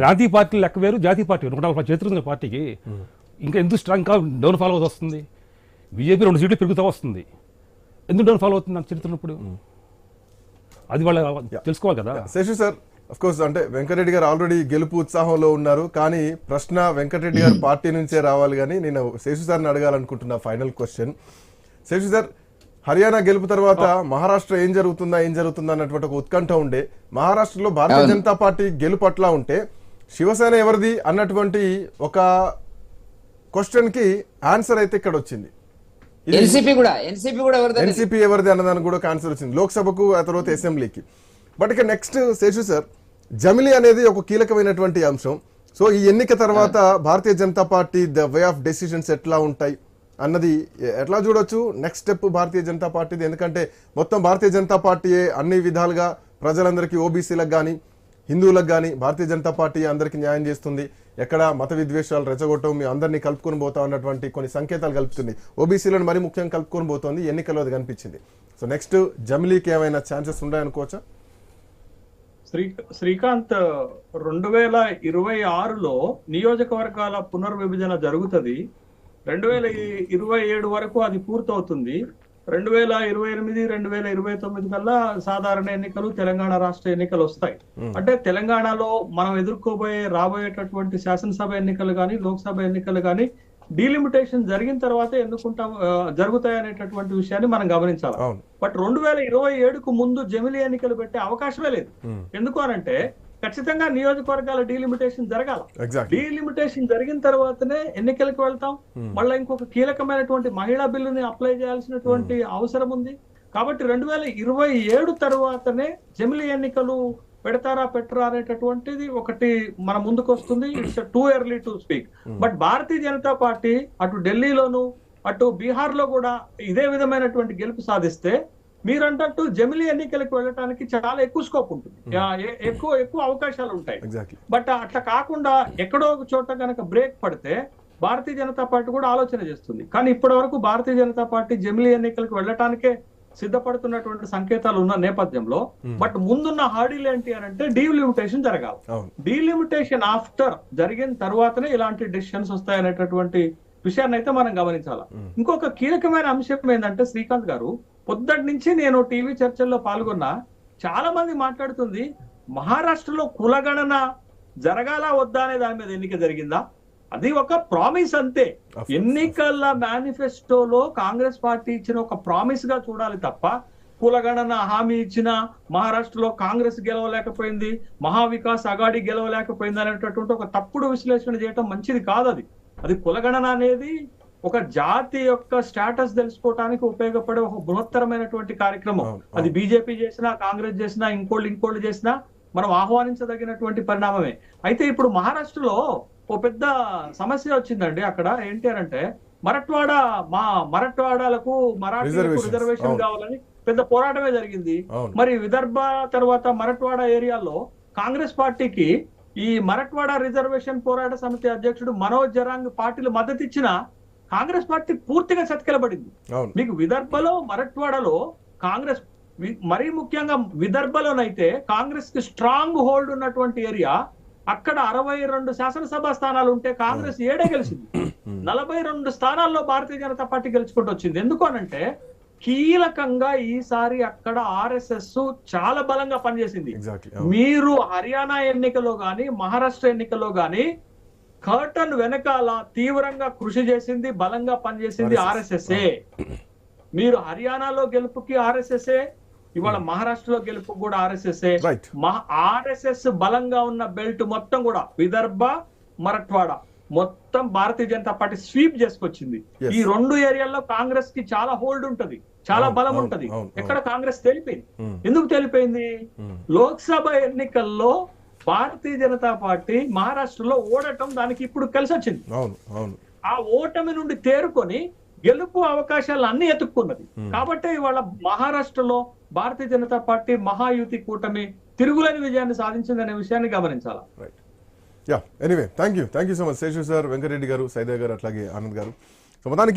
ప్రాంతీయ పార్టీలు లెక్క వేరు, జాతీయ పార్టీ 140 చరిత్ర ఉంది పార్టీకి. ఇంకా ఎందుకు స్ట్రాంగ్ డౌన్ ఫాలో అవుతూ వస్తుంది? బీజేపీ 2 సీట్లు పెరుగుతూ వస్తుంది, ఎందుకు డౌన్ ఫాలో అవుతుంది నాకు చరిత్ర ఉన్నప్పుడు? అది వాళ్ళు తెలుసుకోవాలి కదా. శేషు సార్, అఫ్ కోర్స్ అంటే వెంకటరెడ్డి గారు ఆల్రెడీ గెలుపు ఉత్సాహంలో ఉన్నారు, కానీ ప్రశ్న వెంకటరెడ్డి గారు పార్టీ నుంచే రావాలి. కానీ నేను శేషు సార్ని అడగాలనుకుంటున్నా final question. Seshu sir, Haryana గెలుపు తర్వాత మహారాష్ట్ర ఏం జరుగుతుందా అన్నటువంటి ఒక ఉత్కంఠ ఉండే. మహారాష్ట్రలో భారతీయ జనతా పార్టీ గెలుపు అట్లా ఉంటే శివసేన ఎవరిది అన్నటువంటి ఒక క్వశ్చన్ కి ఆన్సర్ అయితే ఇక్కడ వచ్చింది. ఎన్సీపీ ఎవరిది అన్నదానికి కూడా ఒక ఆన్సర్ వచ్చింది లోక్సభకు, ఆ తర్వాత అసెంబ్లీకి. బట్ ఇక నెక్స్ట్ శేషు సార్, జమిలీ అనేది ఒక కీలకమైనటువంటి అంశం. సో ఈ ఎన్నిక తర్వాత Bharatiya Janata party the way of decisions ఎట్లా ఉంటాయి అన్నది ఎట్లా చూడొచ్చు నెక్స్ట్ స్టెప్ భారతీయ జనతా పార్టీది? ఎందుకంటే మొత్తం భారతీయ జనతా పార్టీయే అన్ని విధాలుగా ప్రజలందరికీ, ఓబీసీలకు కానీ హిందువులకు కానీ భారతీయ జనతా పార్టీ అందరికీ న్యాయం చేస్తుంది, ఎక్కడ మత విద్వేషాలు రెచ్చగొట్టం, మీ అందరినీ కలుపుకొని పోతాం అన్నటువంటి కొన్ని సంకేతాలు కలుపుతుంది. ఓబీసీలను మరీ ముఖ్యంగా కలుపుకొని పోతుంది, ఎన్నికల్లో అది కనిపించింది. సో నెక్స్ట్ జమిలీకి ఏమైనా ఛాన్సెస్ ఉన్నాయనుకోవచ్చా? శ్రీకాంత్, 2026లో నియోజకవర్గాల పునర్విభజన జరుగుతుంది. 2027 వరకు అది పూర్తవుతుంది. 2028, 2029 కల్లా సాధారణ ఎన్నికలు, తెలంగాణ రాష్ట్ర ఎన్నికలు వస్తాయి. అంటే తెలంగాణలో మనం రాబోయేటటువంటి శాసనసభ ఎన్నికలు కానీ, లోక్సభ ఎన్నికలు కానీ డీలిమిటేషన్ జరిగిన తర్వాత జరుగుతాయి అనేటటువంటి విషయాన్ని మనం గమనించాలి. బట్ 2027కు ముందు జమిలీ ఎన్నికలు పెట్టే అవకాశమే లేదు. ఎందుకు అనంటే ఖచ్చితంగా నియోజకవర్గాల డీలిమిటేషన్ జరగాల. డీలిమిటేషన్ జరిగిన తర్వాతనే ఎన్నికలకు వెళ్తాం. మళ్ళీ ఇంకొక కీలకమైనటువంటి మహిళా బిల్లుని అప్లై చేయాల్సినటువంటి అవసరం ఉంది. కాబట్టి 2027 తర్వాతనే జమిలీ ఎన్నికలు పెడతారా పెట్టరా అనేటటువంటిది ఒకటి మన ముందుకు వస్తుంది. It's too early to speak. But Bharatiya Janata party అటు ఢిల్లీలోను అటు బీహార్ లో కూడా ఇదే విధమైనటువంటి గెలుపు సాధిస్తే మీరంటట్టు జమిలీ ఎన్నికలకు వెళ్ళడానికి చాలా ఎక్కువ స్కోప్ ఉంటుంది, ఎక్కువ అవకాశాలు ఉంటాయి. బట్ అట్లా కాకుండా ఎక్కడో ఒక చోట కనుక బ్రేక్ పడితే భారతీయ జనతా పార్టీ కూడా ఆలోచన చేస్తుంది. కానీ ఇప్పటి వరకు భారతీయ జనతా పార్టీ జమిలీ ఎన్నికలకు వెళ్ళటానికే సిద్ధపడుతున్నటువంటి సంకేతాలు ఉన్న నేపథ్యంలో బట్ ముందున్న హార్డీలు ఏంటి అని అంటే డీలిమిటేషన్ జరగాలి. డీలిమిటేషన్ ఆఫ్టర్ జరిగిన తర్వాతనే ఇలాంటి డెసిషన్స్ వస్తాయనేటటువంటి విషయాన్ని అయితే మనం గమనించాలి. ఇంకొక కీలకమైన అంశం ఏంటంటే శ్రీకాంత్ గారు, పొద్దుటి నుంచి నేను టీవీ చర్చల్లో పాల్గొన్నా, చాలా మంది మాట్లాడుతుంది మహారాష్ట్రలో కులగణన జరగాల వద్దా అనే దాని మీద ఎన్నిక జరిగిందా? అది ఒక ప్రామిస్ అంతే. ఎన్నికల మేనిఫెస్టోలో కాంగ్రెస్ పార్టీ ఇచ్చిన ఒక ప్రామిస్ గా చూడాలి తప్ప కులగణన హామీ ఇచ్చిన మహారాష్ట్రలో కాంగ్రెస్ గెలవలేకపోయింది, మహావికాస్ అఘాడీ గెలవలేకపోయింది అనేటటువంటి ఒక తప్పుడు విశ్లేషణ చేయడం మంచిది కాదు. అది కులగణన అనేది ఒక జాతి యొక్క స్టేటస్ తెలుసుకోవడానికి ఉపయోగపడే ఒక బృహత్తరమైనటువంటి కార్యక్రమం. అది బీజేపీ చేసినా, కాంగ్రెస్ చేసినా, ఇంకోళ్ళు చేసినా మనం ఆహ్వానించదగినటువంటి పరిణామమే. అయితే ఇప్పుడు మహారాష్ట్రలో ఓ పెద్ద సమస్య వచ్చిందండి. అక్కడ ఏంటి అంటే మరాఠవాడాలకు రిజర్వేషన్ కావాలని పెద్ద పోరాటమే జరిగింది. మరి విదర్భ తర్వాత మరాఠవాడ ఏరియాలో కాంగ్రెస్ పార్టీకి ఈ మరాఠవాడ రిజర్వేషన్ పోరాట సమితి అధ్యక్షుడు మనోజ్ జరాంగ్ పార్టీలు మద్దతు ఇచ్చిన కాంగ్రెస్ పార్టీ పూర్తిగా చతికిలబడింది. మీకు విదర్భలో, మరాఠవాడలో కాంగ్రెస్, మరీ ముఖ్యంగా విదర్భలోనైతే కాంగ్రెస్ కి స్ట్రాంగ్ హోల్డ్ ఉన్నటువంటి ఏరియా. అక్కడ 62 శాసనసభ స్థానాలు ఉంటే కాంగ్రెస్ 7 గెలిచింది. 42 స్థానాల్లో భారతీయ జనతా పార్టీ గెలుచుకుంటూ వచ్చింది. ఎందుకు అనంటే కీలకంగా ఈసారి అక్కడ ఆర్ఎస్ఎస్ చాలా బలంగా పనిచేసింది. మీరు హర్యానా ఎన్నికలో గాని, మహారాష్ట్ర ఎన్నికల్లో గాని కర్టన్ వెనకాల తీవ్రంగా కృషి చేసింది, బలంగా పనిచేసింది ఆర్ఎస్ఎస్ఏ. మీరు హర్యానాలో గెలుపుకి ఆర్ఎస్ఎస్ఏ, ఇవాళ మహారాష్ట్రలో గెలుపు కూడా ఆర్ఎస్ఎస్ఏ. ఆర్ఎస్ఎస్ బలంగా ఉన్న బెల్ట్ మొత్తం కూడా విదర్భ, మరాఠవాడ మొత్తం భారతీయ జనతా పార్టీ స్వీప్ చేసుకొచ్చింది. ఈ 2 ఏరియాల్లో కాంగ్రెస్ కి చాలా హోల్డ్ ఉంటది, చాలా బలం ఉంటది. ఎక్కడ కాంగ్రెస్ తెలిపోయింది. ఎందుకు తెలిపోయింది? లోక్సభ ఎన్నికల్లో భారతీయ జనతా పార్టీ మహారాష్ట్రలో ఓడటం దానికి ఇప్పుడు కలిసి వచ్చింది. ఆ ఓటమి నుండి తేరుకొని గెలుపు అవకాశాలు అన్ని ఎత్తుక్కున్నది. కాబట్టి ఇవాళ మహారాష్ట్రలో భారతీయ జనతా పార్టీ మహాయుతి కూటమి తిరుగులేని విజయాన్ని సాధించిందనే విషయాన్ని గమనించాలి. Anyway, thank you so much Seshu sir, Venkatareddy గారు, సైదా గారు, అట్లాగే ఆనంద్ గారు. సో మొత్తానికి